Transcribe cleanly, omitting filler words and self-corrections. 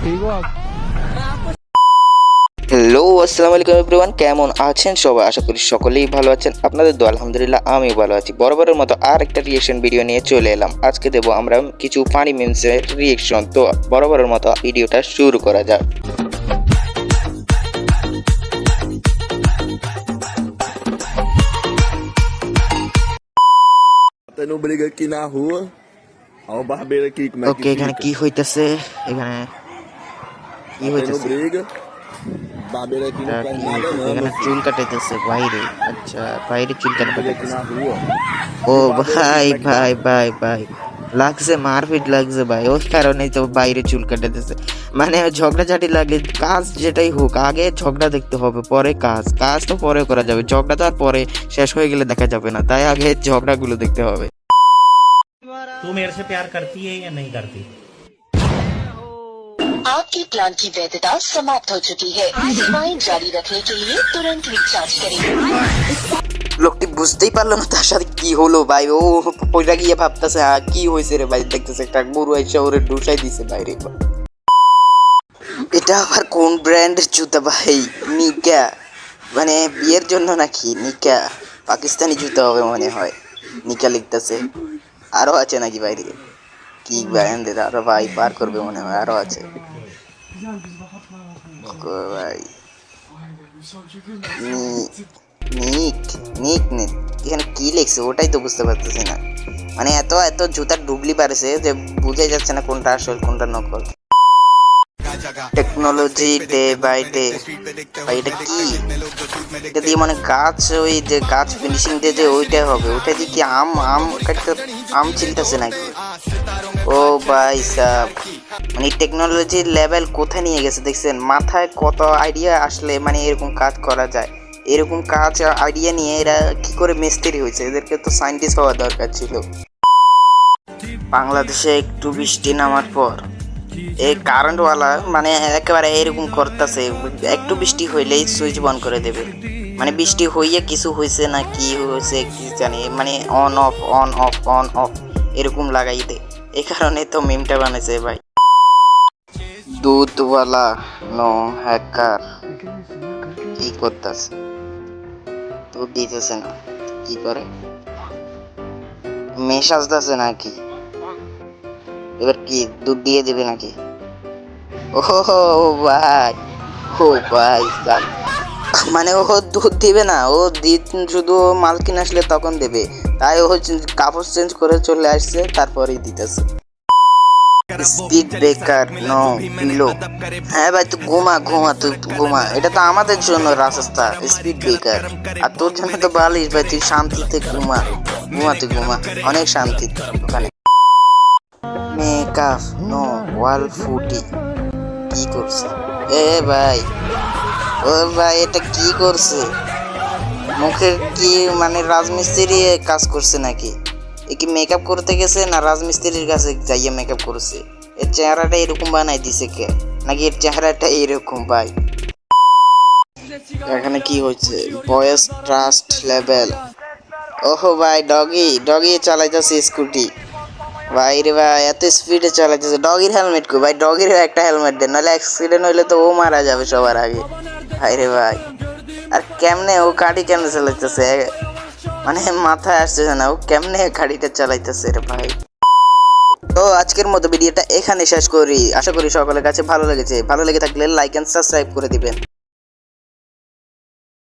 ठीक हो आप? হ্যালো আসসালামু আলাইকুম এভরিওয়ান, কেমন আছেন সবাই? আশা করি সকলেই ভালো আছেন। আপনাদের দোয়া আলহামদুলিল্লাহ আমি ভালো আছি। বরাবরের মতো আর একটা রিয়েকশন ভিডিও নিয়ে চলে এলাম। আজকে দেবো আমরা কিছু ফানি মিমসের রিয়েকশন। তো বরাবরের মতো ভিডিওটা শুরু করা যাক। Tendo briga aqui na rua. Olha o barbeiro aqui, como é ওকে, que এখানে fica. কি হইতেছে? এখানে কি Tá tendo হইতেছে? briga. Barbeiro aqui এটা não faz কি nada হইতেছে? não, এখানে meu filho. চুল কাটাইতেছে বাইরে। আচ্ছা, বাইরে চুল Tendo briga aqui কাটাইতেছে। na rua. ও E o barbeiro aqui, ভাই como é que tá? ভাই ভাই ভাই, লাগছে মারপিট লাগছে ভাই, ওই কারণেই তো বাইরে চুল কাটাতেছে। মানে ঝগড়াঝাটি লাগে, কাজ যেটাই হোক আগে ঝগড়া দেখতে হবে, পরে কাজ। কাজ তো পরে করা যাবে, ঝগড়া তো আর পরে শেষ হয়ে গেলে দেখা যাবে না, তাই আগে ঝগড়াগুলো দেখতে হবে। तू मेरे से प्यार करती है या नहीं करती? आपके प्लान की वैधता समाप्त हो चुकी है। सेवाएं जारी रखने के लिए तुरंत रिचार्ज करें। লোকটি বুঝতেই পারলো না তার সাথে কি হলো ভাই। ও পয়লা গিয়ে ভাবতেছে কি হয়েছে রে ভাই, দেখতেছে একটা গরু এসে ওরে ঢুসাই দিছে বাইরে। এটা আবার কোন ব্র্যান্ডের জুতা ভাই? নিকা, মানে বিয়ের জন্য নাকি? নিকা পাকিস্তানি জুতা হবে মনে হয়, নিকা লিখতেছে। আরো আছে নাকি বাইরে? কি ব্র্যান্ডের আরো ভাই, পার করবে মনে হয়, আরো আছে ভাই। নিক নিক নিক এখানে কি লিখছে ওটাই তো বুঝতে পারতেছি না। মানে এত এত জুতার ডুবলি পারেছে যে বুঝাই যাচ্ছে না কোনটা আসল কোনটা নকল। টেকনোলজি ডে বাই ডে ভাই, এটা কি? এটা দিয়ে মানে গাছ, ওই যে গাছ ফিনিশিং ডে যে ওইটাই হবে। ওইটা দিয়ে কি আম আম কাটতে আম ছিলতেছে নাকি? ও ভাই সাব, মানে টেকনোলজির লেভেল কোথায় নিয়ে গেছে দেখছেন? মাথায় কত আইডিয়া আসলে মানে এরকম কাজ করা যায়। এরকম কাজ আইডিয়া নিয়ে এরা কি করে মিস্ত্রি হয়েছে? এদেরকে তো সায়েন্টিস্ট হওয়া দরকার ছিল। বাংলাদেশে একটু বৃষ্টি নামার পর এই কারেন্টওয়ালা মানে একেবারে এরকম করতেছে, একটু বৃষ্টি হইলেই সুইচ বন্ধ করে দেবে। মানে বৃষ্টি হইয়া কিছু হয়েছে না কি হয়েছে কি জানি, মানে on of on of on of এরকম লাগাই দে। এই কারণে তো মিমটা বানাইছে ভাই। দুধওয়ালা নো হ্যাকার কি করতেছে? দুধ দিতেছে না, কি করে? মেশাজ দিতেছে নাকি? এবার কি দুধ দিয়ে দেবে নাকি? ও ভাই, ও ভাই মানে ও দুধ দিবে না, ও শুধু মালকিন আসলে তখন দেবে। তাই ও কাপড় চেঞ্জ করে চলে আসছে, তারপরেই দিতেছে। Speed breaker no pillow. হ্যাঁ ভাই, তুই ঘুমা ঘুমা, তুই ঘুমা। এটা তো আমাদের জন্য রাস্তা স্পিড ব্রেকার, আর তোর জন্য তো বালিশ ভাই। তুই শান্তিতে ঘুমা ঘুমা, তুই ঘুমা অনেক শান্তি ওখানে। মেকআপ নো ওয়াল ফুটি কি করছে? এ ভাই, ও ভাই এটা কি করছে? মুখের কি মানে রাজমিস্ত্রি কাজ করছে নাকি? এ কি মেকআপ করতে গেছে না রাজমিস্ত্রির কাছে যাইয়া মেকআপ করছে? এর চেহারাটা এরকম বানাই দিছে কে? নাকি এর চেহারাটা এরকম ভাই? এখানে কি হচ্ছে? Voice trust level. ওহো ভাই, ডগি ডগি চালাইতেছে স্কুটি ভাই রে ভাই, এত স্পিডে চালাইতেছে। ডগির হেলমেট কো ভাই? ডগির একটা হেলমেট দেন, নাহলে অ্যাক্সিডেন্ট হইলে তো ও মারা যাবে সবার আগে ভাই রে ভাই। আর কেমনে ও গাড়ি কেমনে চালাইতেছে? মানে মাথায় আসতেছে না ও কেমনে গাড়িটা চালাইতেছে রে ভাই। তো আজকের মতো ভিডিওটা এখানে শেষ করি। আশা করি সকলের কাছে ভালো লেগেছে। ভালো লেগে থাকলে লাইক এন্ড সাবস্ক্রাইব করে দিবেন।